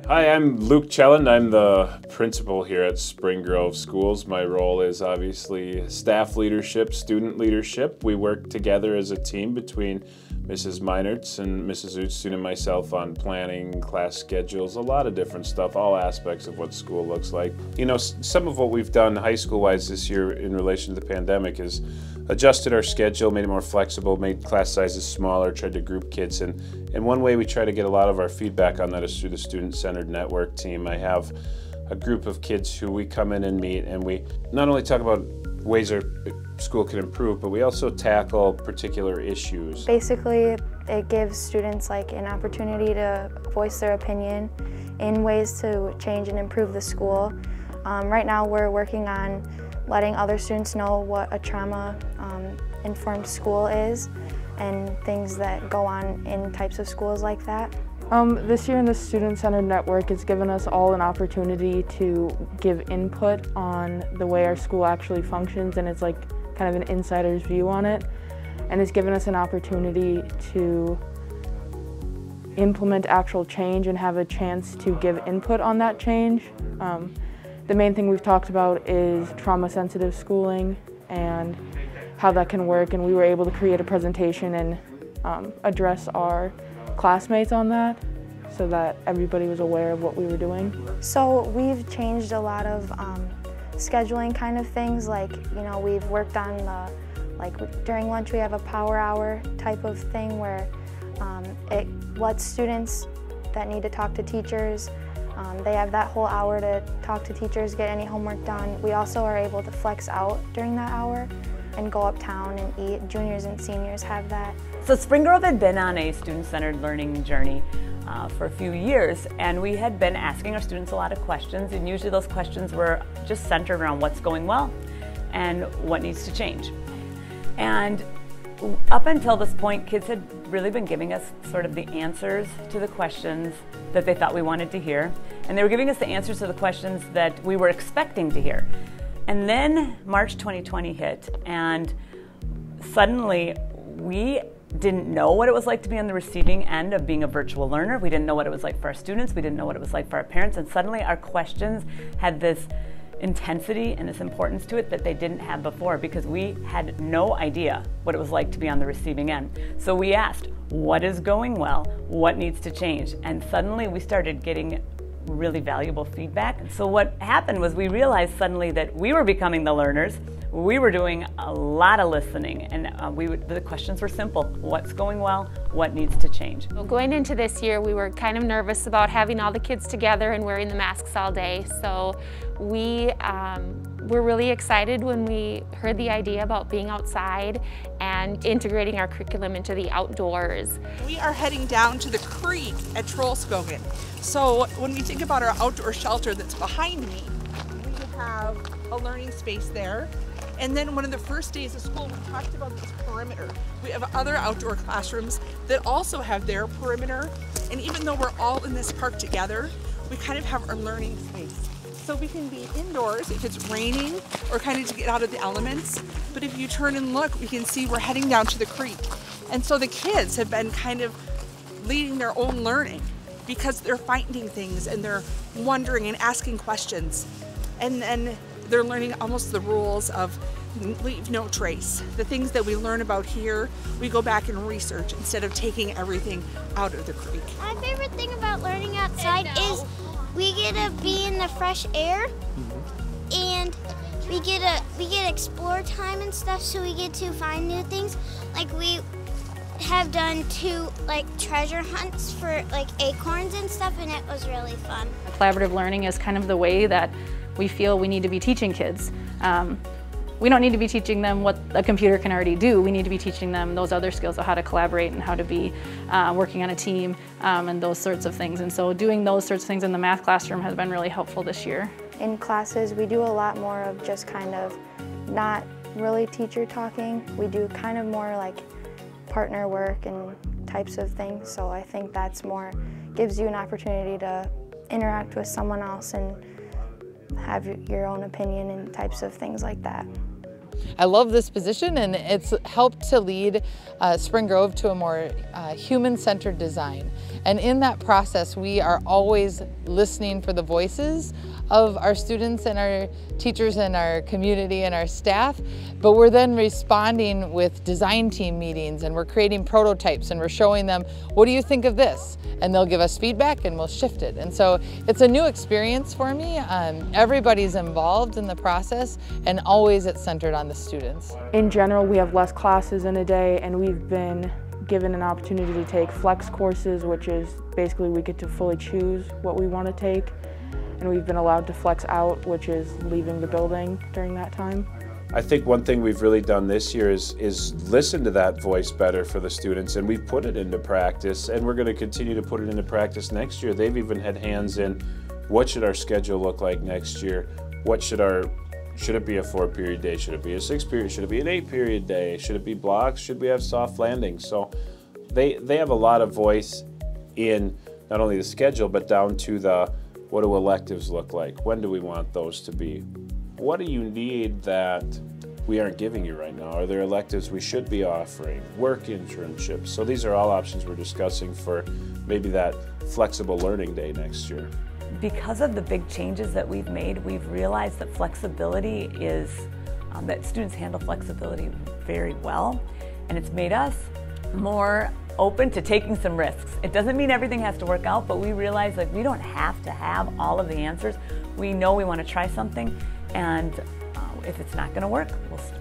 Hi, I'm Luke Chelland. I'm the principal here at Spring Grove Schools. My role is obviously staff leadership, student leadership. We work together as a team between Mrs. Meinertz and Mrs. Utstun and myself on planning, class schedules, a lot of different stuff, all aspects of what school looks like. You know, some of what we've done high school-wise this year in relation to the pandemic is adjusted our schedule, made it more flexible, made class sizes smaller, tried to group kids. And one way we try to get a lot of our feedback on that is through the Student-Centered Network team. I have a group of kids who we come in and meet, and we not only talk about ways our school can improve, but we also tackle particular issues. Basically, it gives students an opportunity to voice their opinion in ways to change and improve the school. Right now we're working on letting other students know what a trauma-informed school is and things that go on in types of schools like that. This year in the Student-Centered Network, it's given us all an opportunity to give input on the way our school actually functions, and it's like kind of an insider's view on it. And it's given us an opportunity to implement actual change and have a chance to give input on that change. The main thing we've talked about is trauma-sensitive schooling and how that can work, and we were able to create a presentation and address our classmates on that so that everybody was aware of what we were doing. So we've changed a lot of scheduling kind of things, we've worked on during lunch we have a power hour type of thing where it lets students that need to talk to teachers, they have that whole hour to talk to teachers, get any homework done. We also are able to flex out during that hour and go uptown and eat. Juniors and seniors have that. So Spring Grove had been on a student-centered learning journey for a few years, and we had been asking our students a lot of questions, and usually those questions were just centered around what's going well and what needs to change. And up until this point, kids had really been giving us sort of the answers to the questions that they thought we wanted to hear, and they were giving us the answers to the questions that we were expecting to hear. And then March 2020 hit, and suddenly we didn't know what it was like to be on the receiving end of being a virtual learner. We didn't know what it was like for our students. We didn't know what it was like for our parents. And suddenly our questions had this intensity and this importance to it that they didn't have before, because we had no idea what it was like to be on the receiving end. So we asked, what is going well? What needs to change? And suddenly we started getting really valuable feedback. So what happened was we realized suddenly that we were becoming the learners. We were doing a lot of listening, and the questions were simple. What's going well? What needs to change? Well, going into this year, we were kind of nervous about having all the kids together and wearing the masks all day. So we were really excited when we heard the idea about being outside and integrating our curriculum into the outdoors. We are heading down to the creek at Trollskogen. So when we think about our outdoor shelter that's behind me, we have a learning space there. And then one of the first days of school, we talked about this perimeter. We have other outdoor classrooms that also have their perimeter. And even though we're all in this park together, we kind of have our learning space. So we can be indoors if it's raining or kind of to get out of the elements. But if you turn and look, we can see we're heading down to the creek. And so the kids have been kind of leading their own learning because they're finding things and they're wondering and asking questions. And then they're learning almost the rules of leave no trace. The things that we learn about here, we go back and research instead of taking everything out of the creek. My favorite thing about learning outside is we get to be in the fresh air, and we get explore time and stuff, so we get to find new things. We have done 2 treasure hunts for acorns and stuff, and it was really fun. Collaborative learning is kind of the way that we feel we need to be teaching kids. We don't need to be teaching them what a computer can already do. We need to be teaching them those other skills of how to collaborate and how to be working on a team and those sorts of things. And so doing those sorts of things in the math classroom has been really helpful this year. In classes, we do a lot more of just kind of not really teacher talking. We do kind of more partner work and types of things. So I think that's gives you an opportunity to interact with someone else and have your own opinion and types of things like that. I love this position, and it's helped to lead Spring Grove to a more human-centered design. And in that process, we are always listening for the voices of our students and our teachers and our community and our staff, but we're then responding with design team meetings, and we're creating prototypes, and we're showing them, what do you think of this? And they'll give us feedback and we'll shift it. And so it's a new experience for me. Everybody's involved in the process, and always it's centered on the students. In general, we have less classes in a day, and we've been given an opportunity to take flex courses, which is basically we get to fully choose what we want to take. And we've been allowed to flex out, which is leaving the building during that time. I think one thing we've really done this year is listen to that voice better for the students, and we've put it into practice, and we're going to continue to put it into practice next year. They've even had hands in what should our schedule look like next year? Should it be a 4-period day? Should it be a 6-period? Should it be an 8-period day? Should it be blocks? Should we have soft landings? So they have a lot of voice in not only the schedule, but down to the what do electives look like? When do we want those to be? What do you need that we aren't giving you right now? Are there electives we should be offering? Work internships. So these are all options we're discussing for maybe that flexible learning day next year. Because of the big changes that we've made, we've realized that flexibility is, that students handle flexibility very well, and it's made us more open to taking some risks. It doesn't mean everything has to work out, but we realize like we don't have to have all of the answers. We know we want to try something, and if it's not going to work,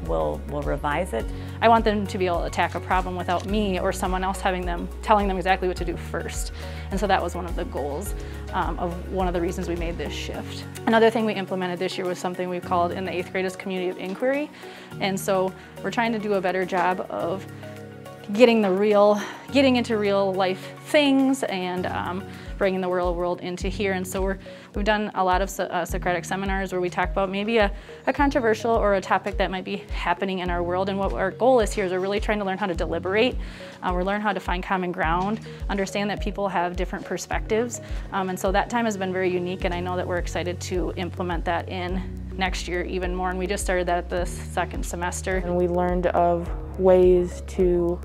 we'll revise it. I want them to be able to attack a problem without me or someone else telling them exactly what to do first. And so that was one of the goals of one of the reasons we made this shift. Another thing we implemented this year was something we called in the 8th grade as community of inquiry. And so we're trying to do a better job of getting into real life things and bringing the real world into here. And so we've done a lot of Socratic seminars where we talk about maybe a controversial or a topic that might be happening in our world. And what our goal is here is we're really trying to learn how to deliberate. We're learning how to find common ground, understand that people have different perspectives. And so that time has been very unique, and I know that we're excited to implement that in next year even more. And we just started that at the 2nd semester. And we learned of ways to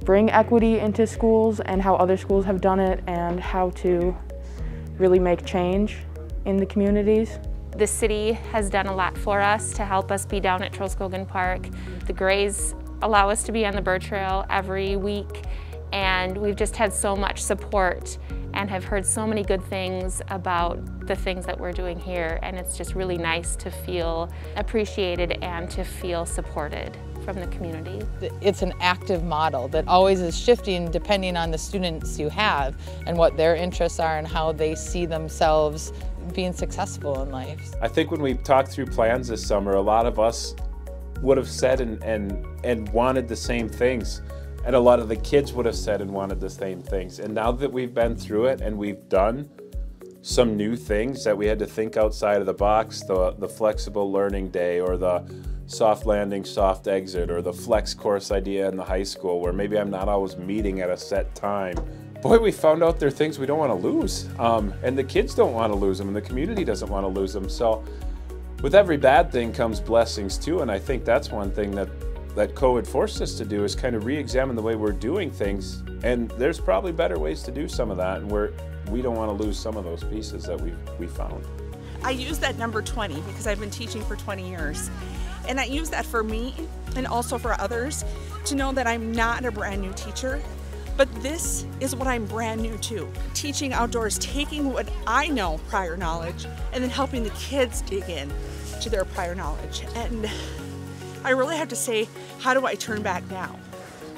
bring equity into schools and how other schools have done it, and how to really make change in the communities. The city has done a lot for us to help us be down at Trollskogen Park. The Grays allow us to be on the bird trail every week, and we've just had so much support and have heard so many good things about the things that we're doing here, and it's just really nice to feel appreciated and to feel supported from the community. It's an active model that always is shifting depending on the students you have and what their interests are and how they see themselves being successful in life. I think when we talked through plans this summer, a lot of us would have said and wanted the same things. And a lot of the kids would have said and wanted the same things. And now that we've been through it and we've done some new things that we had to think outside of the box, the flexible learning day, or the soft landing, soft exit, or the flex course idea in the high school where maybe I'm not always meeting at a set time. Boy, we found out there are things we don't want to lose. And the kids don't want to lose them, and the community doesn't want to lose them. So with every bad thing comes blessings too, and I think that's one thing that COVID forced us to do, is kind of re-examine the way we're doing things. And there's probably better ways to do some of that, and we don't want to lose some of those pieces that we found. I use that number 20 because I've been teaching for 20 years. And I use that for me and also for others to know that I'm not a brand new teacher, but this is what I'm brand new to. Teaching outdoors, taking what I know, prior knowledge, and then helping the kids dig in to their prior knowledge. And I really have to say, how do I turn back now?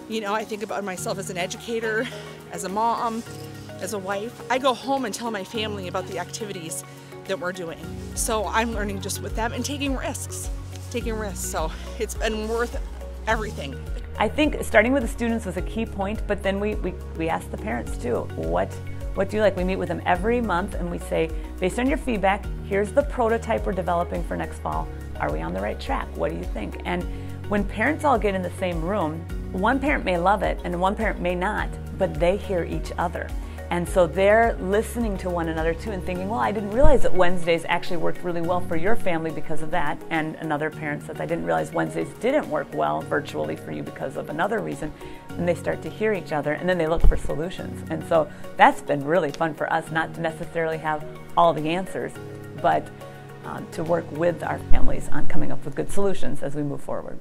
You know, I think about myself as an educator, as a mom, as a wife. I go home and tell my family about the activities that we're doing. So I'm learning just with them and taking risks. So it's been worth everything. I think starting with the students was a key point, but then we asked the parents too, what do you like? We meet with them every month and we say, based on your feedback, here's the prototype we're developing for next fall. Are we on the right track? What do you think? And when parents all get in the same room, one parent may love it and one parent may not, but they hear each other. And so they're listening to one another too and thinking, well, I didn't realize that Wednesdays actually worked really well for your family because of that. And another parent says, I didn't realize Wednesdays didn't work well virtually for you because of another reason. And they start to hear each other, and then they look for solutions. And so that's been really fun for us, not to necessarily have all the answers, but to work with our families on coming up with good solutions as we move forward.